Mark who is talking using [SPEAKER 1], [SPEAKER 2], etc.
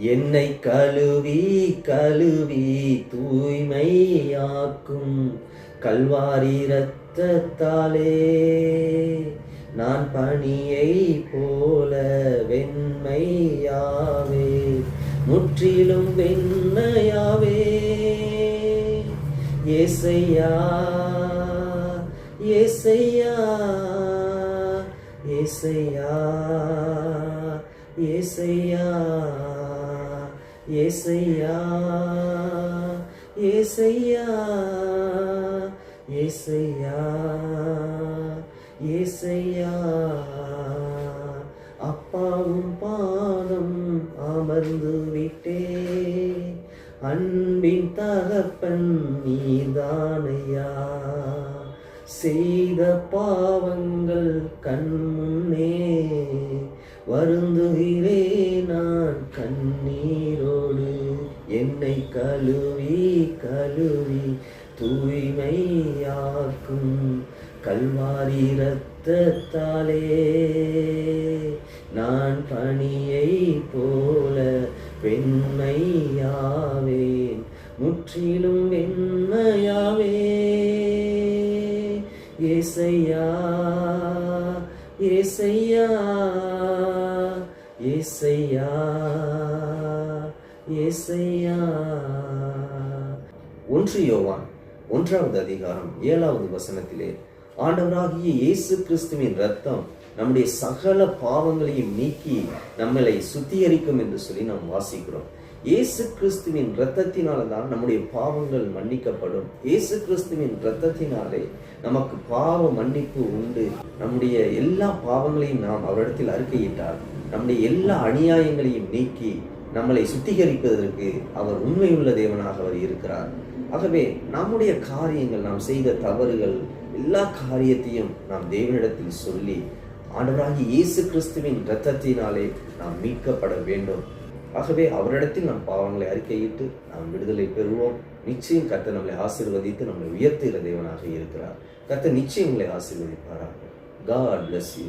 [SPEAKER 1] என்னை கழுவி கழுவி தூய்மையாக்கும் கல்வாரி இரத்தத்தாலே நான் பனியை போல வெண்மையாவே, முற்றிலும் வெண்மையாவே. ஏசையா ஏசையா ஏசையா ஏசையா ஏசையா ஏசையா ஏசையா ஏசையா. அப்பாவும் பாதம் அமர்ந்து விட்டே, அன்பின் தகப்பன் நீதானையா. செய்த பாவங்கள் கண் முன்னே வருந்துகிறே நான் கண்ணீரோடு. என்னை கழுவி கழுவி தூய்மையாக்கும் கல்வாரி இரத்தத்தாலே நான் பனியை போல வெண்மையாவேன், முற்றிலும் வெண்மையாவே. ஏசையா ஏசையா ஏசையா ஏசையா. 1 யோவான் 1வது அதிகாரம் 7வது வசனத்திலே ஆண்டவராகிய இயேசு கிறிஸ்துவின் இரத்தம் நம்முடைய சகல பாவங்களையும் நீக்கி நம்மளை சுத்திகரிக்கும் என்று சொல்லி நாம் வாசிக்கிறோம். இயேசு கிறிஸ்துவின் இரத்தத்தினால தான் நம்முடைய பாவங்கள் மன்னிக்கப்படும். இயேசு கிறிஸ்துவின் இரத்தத்தினாலே நமக்கு பாவ மன்னிப்பு உண்டு. நம்முடைய எல்லா பாவங்களையும் நாம் அவரிடத்தில் அறிக்கையிட்டால் நம்முடைய எல்லா அநியாயங்களையும் நீக்கி நம்மளை சுத்திகரிப்பதற்கு அவர் உண்மையுள்ள தேவனாக அவர் இருக்கிறார். ஆகவே நம்முடைய காரியங்கள், நாம் செய்த தவறுகள், எல்லா காரியத்தையும் நாம் தேவனிடத்தில் சொல்லி ஆண்டவராகிய இயேசு கிறிஸ்துவின் இரத்தத்தினாலே நாம் மீட்கப்பட வேண்டும். ஆகவே அவரிடத்தில் நம் பாவங்களை அறிக்கையிட்டு நாம் விடுதலை பெறுவோம். நிச்சயம் கர்த்தர் நம்மளை ஆசீர்வதித்து நம்மளை உயர்த்துகிற தேவனாக இருக்கிறார். கர்த்தர் நிச்சயம் உங்களை ஆசீர்வதிப்பாராக. God bless you.